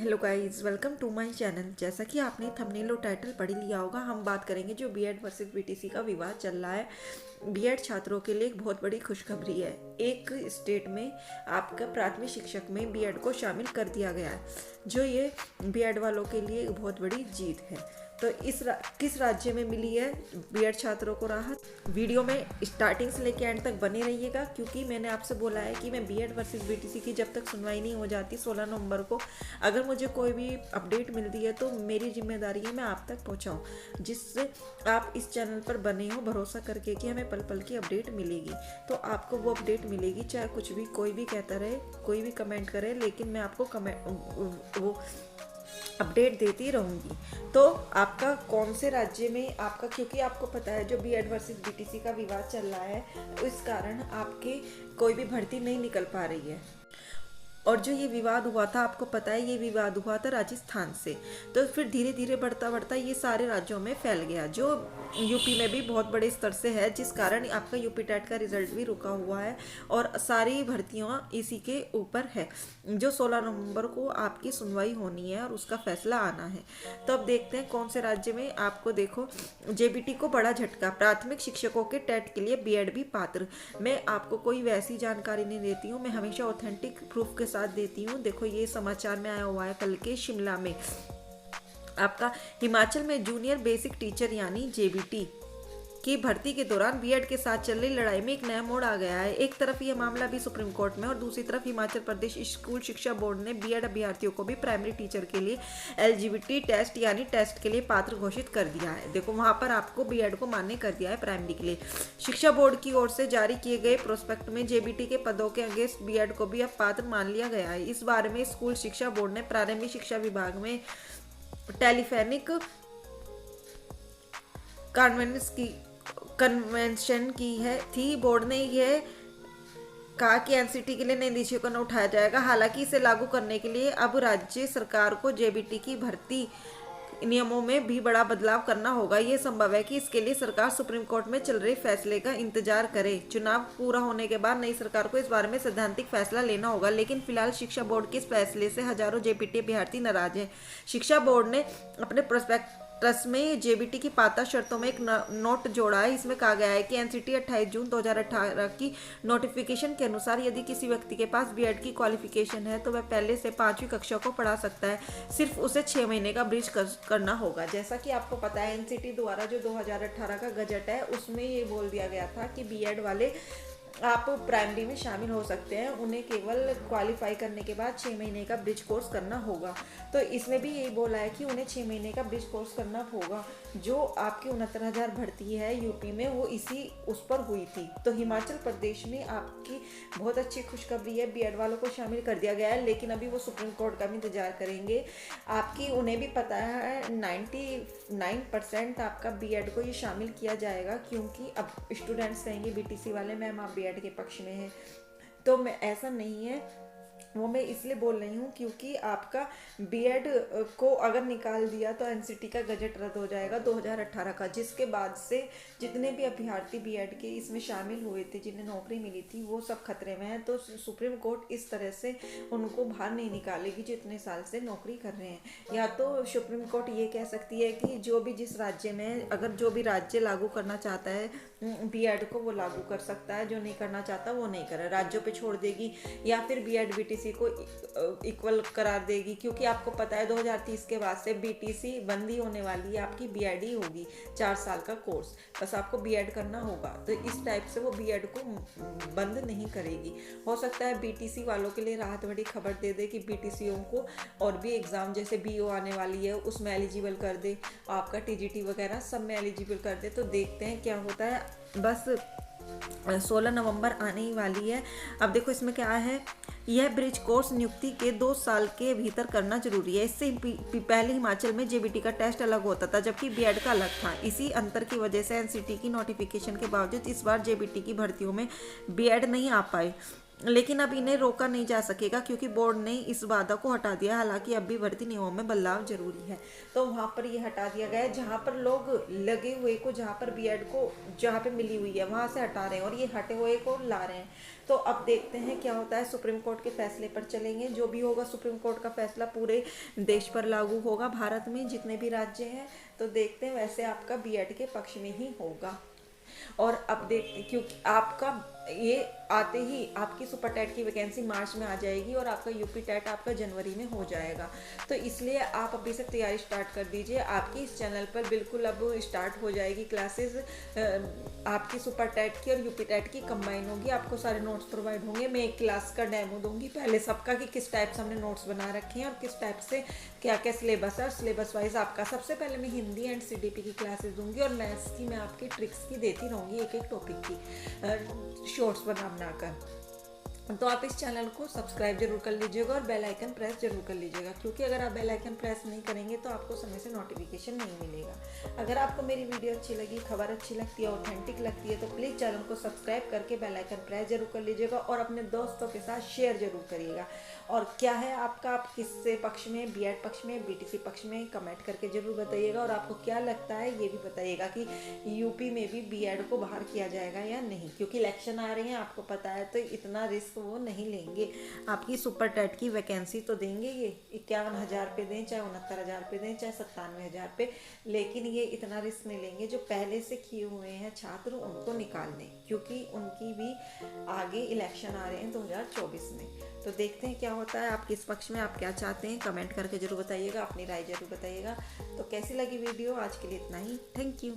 Hello guys, welcome to my channel. जैसा कि आपने थंबनेल और टाइटल पढ़ लिया होगा, हम बात करेंगे जो बीएड वर्सेस बीटीसी का विवाद चल रहा है। बीएड छात्रों के लिए एक बहुत बड़ी खुशखबरी है। एक स्टेट में आपका प्राथमिक शिक्षक में बीएड को शामिल कर दिया गया है, जो ये बीएड वालों के लिए एक बहुत बड़ी जीत है। तो किस राज्य में मिली है बीएड छात्रों को राहत? वीडियो में स्टार्टिंग से लेकर एंड तक बने रहिएगा, क्योंकि मैंने आपसे बोला है कि मैं बीएड वर्सेस बीटीसी की जब तक सुनवाई नहीं हो जाती 16 नवंबर को, अगर मुझे कोई भी अपडेट मिलती है तो मेरी जिम्मेदारी है मैं आप तक पहुंचाऊं, जिससे आप इस चैनल पर बने हो भरोसा करके कि हमें पल पल की अपडेट मिलेगी। तो आपको वो अपडेट मिलेगी, चाहे कुछ भी कोई भी कहता रहे, कोई भी कमेंट करे, लेकिन मैं आपको वो अपडेट देती रहूँगी। तो आपका कौन से राज्य में आपका, क्योंकि आपको पता है जो बीएड वर्सेस बीटीसी का विवाद चल रहा है, इस कारण आपके कोई भी भर्ती नहीं निकल पा रही है। और जो ये विवाद हुआ था, आपको पता है ये विवाद हुआ था राजस्थान से, तो फिर धीरे धीरे बढ़ता बढ़ता ये सारे राज्यों में फैल गया, जो यूपी में भी बहुत बड़े स्तर से है, जिस कारण आपका यूपी टेट का रिजल्ट भी रुका हुआ है और सारी भर्तियां इसी के ऊपर है, जो 16 नवंबर को आपकी सुनवाई होनी है और उसका फैसला आना है। तो अब देखते हैं कौन से राज्य में। आपको देखो, जेबीटी को बड़ा झटका, प्राथमिक शिक्षकों के टेट के लिए बीएड भी पात्र। मैं आपको कोई वैसी जानकारी नहीं देती हूँ, मैं हमेशा ऑथेंटिक प्रूफ के साथ देती हूँ। देखो, ये समाचार में आया हुआ है कल के शिमला में। आपका हिमाचल में जूनियर बेसिक टीचर यानी जेबीटी की भर्ती के दौरान बीएड के साथ चल रही लड़ाई में एक नया मोड़ आ गया है। एक तरफ यह मामला भी सुप्रीम कोर्ट में और दूसरी तरफ हिमाचल प्रदेश स्कूल शिक्षा बोर्ड ने बीएड अभ्यर्थियों को भी प्राइमरी टीचर के लिए एलिजिबिलिटी टेस्ट यानी टेस्ट के लिए पात्र घोषित कर दिया है। देखो, वहां पर आपको बीएड को मान्य कर दिया है प्राइमरी के लिए। शिक्षा बोर्ड की ओर से जारी किए गए प्रोस्पेक्ट में जेबीटी के पदों के अगेंस्ट बीएड को भी अब पात्र मान लिया गया है। इस बारे में स्कूल शिक्षा बोर्ड ने प्रारंभिक शिक्षा विभाग में टेलीफोनिक कन्वेंशन की थी। बोर्ड ने यह कहा कि एनसीटी के लिए नई नीतियों का उठाया जाएगा। हालांकि इसे लागू करने के लिए अब राज्य सरकार को जेबीटी की भर्ती नियमों में भी बड़ा बदलाव करना होगा। यह संभव है कि इसके लिए सरकार सुप्रीम कोर्ट में चल रहे फैसले का इंतजार करे। चुनाव पूरा होने के बाद नई सरकार को इस बारे में सैद्धांतिक फैसला लेना होगा, लेकिन फिलहाल शिक्षा बोर्ड के इस फैसले से हजारों जेबीटी अभ्यर्थी नाराज हैं। शिक्षा बोर्ड ने अपने प्रोस्पेक्टस में जेबीटी की पात्र शर्तों में एक नोट जोड़ा है। इसमें कहा गया है कि एनसीटी 28 जून 2018 की नोटिफिकेशन के अनुसार यदि किसी व्यक्ति के पास बीएड की क्वालिफिकेशन है तो वह पहले से 5वीं कक्षा को पढ़ा सकता है। सिर्फ उसे 6 महीने का ब्रिज करना होगा। जैसा कि आपको पता है, एनसीटी द्वारा जो 2018 का गजट है, उसमें ये बोल दिया गया था कि बीएड वाले आप प्राइमरी में शामिल हो सकते हैं, उन्हें केवल क्वालिफाई करने के बाद 6 महीने का ब्रिज कोर्स करना होगा। तो इसमें भी यही बोला है कि उन्हें 6 महीने का ब्रिज कोर्स करना होगा। जो आपकी 69,000 भर्ती है यूपी में, वो इसी उस पर हुई थी। तो हिमाचल प्रदेश में आपकी बहुत अच्छी खुशखबरी है, बीएड वालों को शामिल कर दिया गया है, लेकिन अभी वो सुप्रीम कोर्ट का भी इंतजार करेंगे। आपकी उन्हें भी पता है 99% आपका बीएड को ये शामिल किया जाएगा, क्योंकि अब स्टूडेंट्स कहेंगे बीटीसी वाले, मैम आप बीएड के पक्ष में है। तो मैं, ऐसा नहीं है, वो मैं इसलिए बोल रही हूँ क्योंकि आपका बीएड को अगर निकाल दिया तो एनसीटी का गजट रद्द हो जाएगा 2018 का, जिसके बाद से जितने भी अभ्यर्थी बीएड के इसमें शामिल हुए थे, जिन्हें नौकरी मिली थी, वो सब खतरे में हैं। तो सुप्रीम कोर्ट इस तरह से उनको बाहर नहीं निकालेगी जो इतने साल से नौकरी कर रहे हैं। या तो सुप्रीम कोर्ट ये कह सकती है कि जो भी जिस राज्य में, अगर जो भी राज्य लागू करना चाहता है बीएड को, वो लागू कर सकता है, जो नहीं करना चाहता वो नहीं करे, राज्यों पे छोड़ देगी, या फिर बीएड बीटीसी को इक्वल करार देगी। क्योंकि आपको पता है 2030 के बाद से बीटीसी बंद ही होने वाली है, आपकी बीएड ही होगी, 4 साल का कोर्स, बस आपको बीएड करना होगा। तो इस टाइप से वो बीएड को बंद नहीं करेगी। हो सकता है बीटीसी वालों के लिए राहत बड़ी खबर दे दे कि बीटीसीओं को और भी एग्जाम जैसे बीओ आने वाली है उसमें एलिजिबल कर दे, आपका टीजीटी वगैरह सब में एलिजिबल कर दे। तो देखते हैं क्या होता है। बस 16 नवंबर आने ही वाली है। अब देखो इसमें क्या है, यह ब्रिज कोर्स नियुक्ति के 2 साल के भीतर करना जरूरी है। इससे पहले हिमाचल में जेबीटी का टेस्ट अलग होता था, जबकि बीएड का अलग था। इसी अंतर की वजह से एनसीटी की नोटिफिकेशन के बावजूद इस बार जेबीटी की भर्तियों में बीएड नहीं आ पाए। लेकिन अब इन्हें रोका नहीं जा सकेगा क्योंकि बोर्ड ने इस बाधा को हटा दिया। हालांकि अब भी भर्ती नियमों में बदलाव जरूरी है, तो वहाँ पर ये हटा दिया गया है। जहाँ पर लोग लगे हुए को, जहाँ पर बीएड को जहाँ पे मिली हुई है वहाँ से हटा रहे हैं और ये हटे हुए को ला रहे हैं। तो अब देखते हैं क्या होता है। सुप्रीम कोर्ट के फैसले पर चलेंगे। जो भी होगा सुप्रीम कोर्ट का फैसला पूरे देश पर लागू होगा, भारत में जितने भी राज्य हैं। तो देखते हैं, वैसे आपका बीएड के पक्ष में ही होगा। और अब देखते, क्योंकि आपका ये आते ही आपकी सुपर टेट की वैकेंसी मार्च में आ जाएगी और आपका यूपी टेट आपका जनवरी में हो जाएगा। तो इसलिए आप अभी से तैयारी स्टार्ट कर दीजिए। आपकी इस चैनल पर बिल्कुल अब स्टार्ट हो जाएगी क्लासेस। आपकी सुपर टेट की और यूपी टेट की कंबाइन होगी। आपको सारे नोट्स प्रोवाइड होंगे। मैं एक क्लास का डेमो दूंगी पहले सबका, कि किस टाइप से हमने नोट्स बना रखे हैं और किस टाइप से क्या क्या सिलेबस है। और सिलेबस वाइज आपका सबसे पहले मैं हिंदी एंड सीडीपी की क्लासेस दूंगी और मैथ्स की मैं आपकी ट्रिक्स की देती रहूँगी, एक एक टॉपिक की शॉर्ट्स बनाकर। तो आप इस चैनल को सब्सक्राइब जरूर कर लीजिएगा और बेल आइकन प्रेस जरूर कर लीजिएगा, क्योंकि अगर आप बेल आइकन प्रेस नहीं करेंगे तो आपको समय से नोटिफिकेशन नहीं मिलेगा। अगर आपको मेरी वीडियो अच्छी लगी, खबर अच्छी लगती है, ऑथेंटिक लगती है, तो प्लीज़ चैनल को सब्सक्राइब करके बेल आइकन प्रेस जरूर कर लीजिएगा और अपने दोस्तों के साथ शेयर जरूर करिएगा। और क्या है आपका, आप किससे पक्ष में, बीएड पक्ष में, बीटीसी पक्ष में, कमेंट करके जरूर बताइएगा। और आपको क्या लगता है ये भी बताइएगा कि यूपी में भी बीएड को बाहर किया जाएगा या नहीं, क्योंकि इलेक्शन आ रहे हैं आपको पता है, तो इतना रिस्क वो नहीं लेंगे। आपकी सुपर टेट की वैकेंसी तो देंगे ये 51,000 पे दें, चाहे 69,000 पे दें, चाहे 97,000 पे, लेकिन ये इतना रिस्क नहीं लेंगे। जो पहले से किए हुए हैं छात्र उनको निकाल दें, क्योंकि उनकी भी आगे इलेक्शन आ रहे हैं 2024 में। तो देखते हैं क्या होता है। आप किस पक्ष में, आप क्या चाहते हैं, कमेंट करके जरूर बताइएगा, अपनी राय जरूर बताइएगा। तो कैसी लगी वीडियो, आज के लिए इतना ही। Thank you.